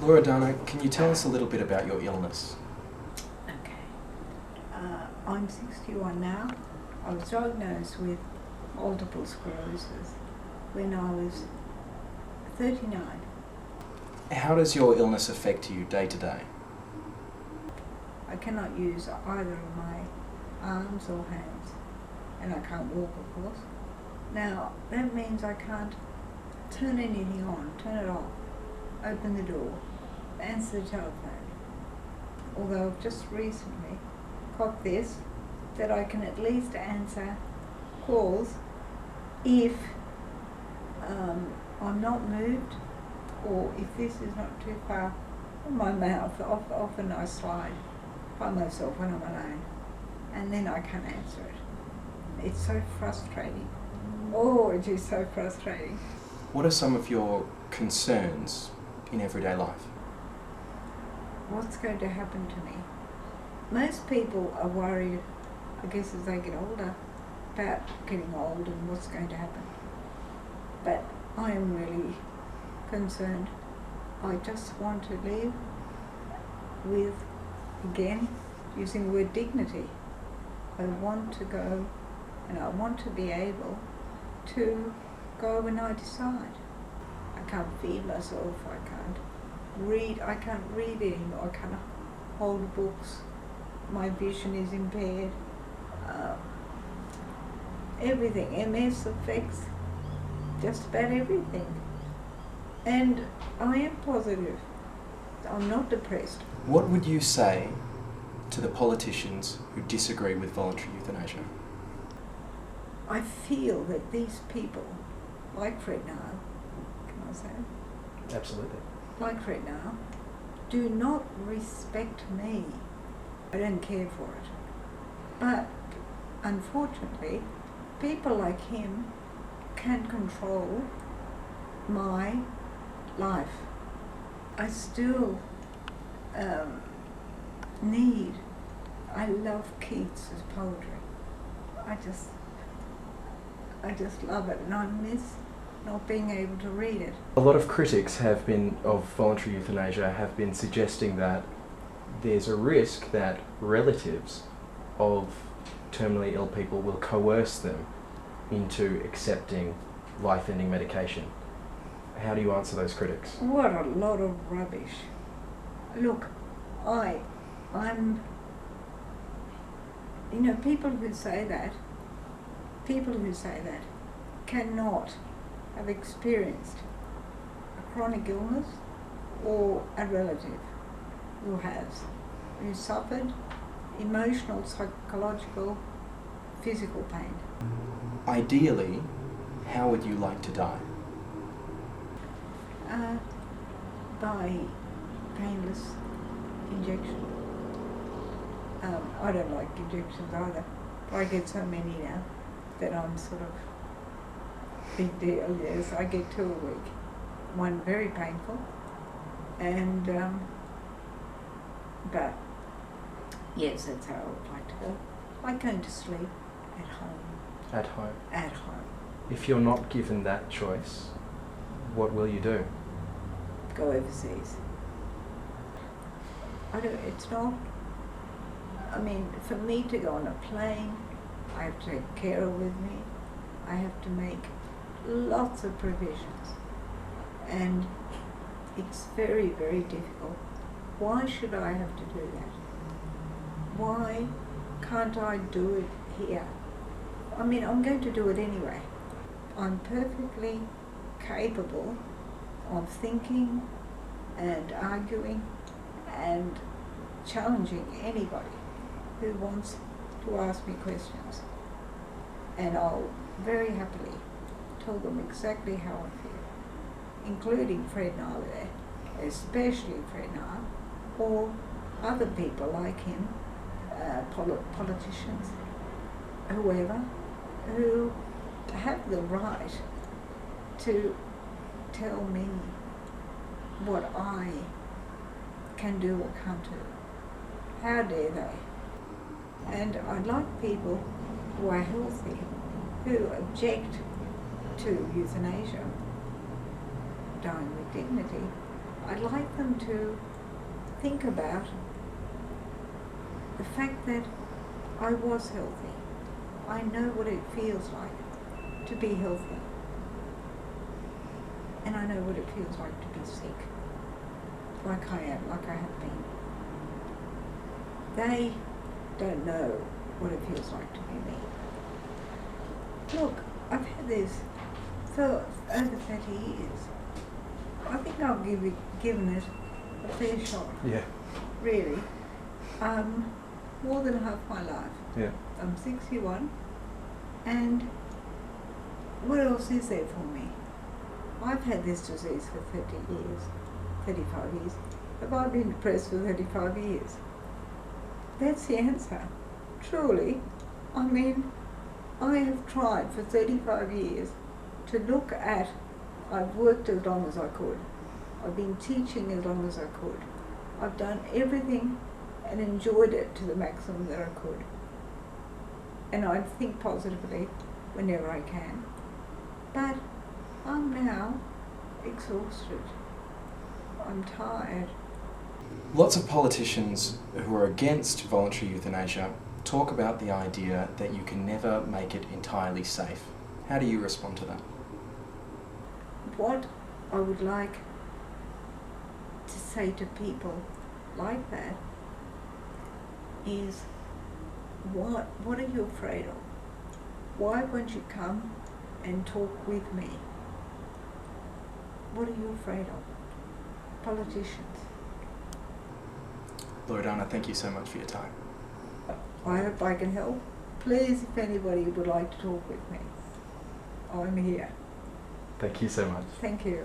Loredana, can you tell us a little bit about your illness? Okay. I'm 61 now. I was diagnosed with multiple sclerosis when I was 39. How does your illness affect you day to day? I cannot use either of my arms or hands, and I can't walk, of course. Now, that means I can't turn anything on, turn it off, open the door, answer the telephone. Although I've just recently got this, that I can at least answer calls if I'm not moved, or if this is not too far from my mouth. Often I slide by myself when I'm alone, and then I can't answer it. It's so frustrating. Oh, it is so frustrating. What are some of your concerns in everyday life? What's going to happen to me? Most people are worried, I guess, as they get older, about getting old and what's going to happen. But I am really concerned. I just want to live with, again, using the word dignity. I want to go, and I want to be able to go when I decide. I can't feed myself, I can't read anymore, I can't hold books, my vision is impaired. Everything, MS affects just about everything. And I am positive, I'm not depressed. What would you say to the politicians who disagree with voluntary euthanasia? I feel that these people, like Fred now, can I say? Absolutely. Like Fred now, do not respect me. I don't care for it. But unfortunately, people like him can control my life. I still I love Keats' poetry. I just love it, and I miss not being able to read it. A lot of critics of voluntary euthanasia have been suggesting that there's a risk that relatives of terminally ill people will coerce them into accepting life-ending medication. How do you answer those critics? What a lot of rubbish. Look, I'm, people who say that cannot have experienced a chronic illness or a relative who has, who suffered emotional, psychological, physical pain. Ideally, how would you like to die? By painless injection. I don't like injections either. I get so many now that I'm sort of big deal. Yes, I get 2 a week. One very painful, and but yes, that's how I would like to go. Like going to sleep at home. At home? At home. If you're not given that choice, what will you do? Go overseas. It's not, for me to go on a plane, I have to take Cara with me. I have to make lots of provisions. And it's very, very difficult. Why should I have to do that? Why can't I do it here? I'm going to do it anyway. I'm perfectly capable of thinking and arguing and challenging anybody who wants to ask me questions. And I'll very happily tell them exactly how I feel, including Fred Nile there, especially Fred Nile, or other people like him, politicians, whoever, who have the right to tell me what I can do or can't do. How dare they? And I'd like people who are healthy, who object to euthanasia, dying with dignity, I'd like them to think about the fact that I was healthy. I know what it feels like to be healthy. And I know what it feels like to be sick, like I am, like I have been. They don't know what it feels like to be me. Look, I've had this for over 30 years. I think I've given it a fair shot. Yeah. Really. More than half my life. Yeah. I'm 61, and what else is there for me? I've had this disease for 30 years, 35 years. Have I been depressed for 35 years? That's the answer. Truly. I mean, I have tried for 35 years to look at, I've worked as long as I could. I've been teaching as long as I could. I've done everything and enjoyed it to the maximum that I could. And I think positively whenever I can. But I'm now exhausted. I'm tired. Lots of politicians who are against voluntary euthanasia talk about the idea that you can never make it entirely safe. How do you respond to that? What I would like to say to people like that is, what are you afraid of? Why won't you come and talk with me? What are you afraid of? Politicians. Loredana, thank you so much for your time. I hope I can help. Please, if anybody would like to talk with me, I'm here. Thank you so much. Thank you.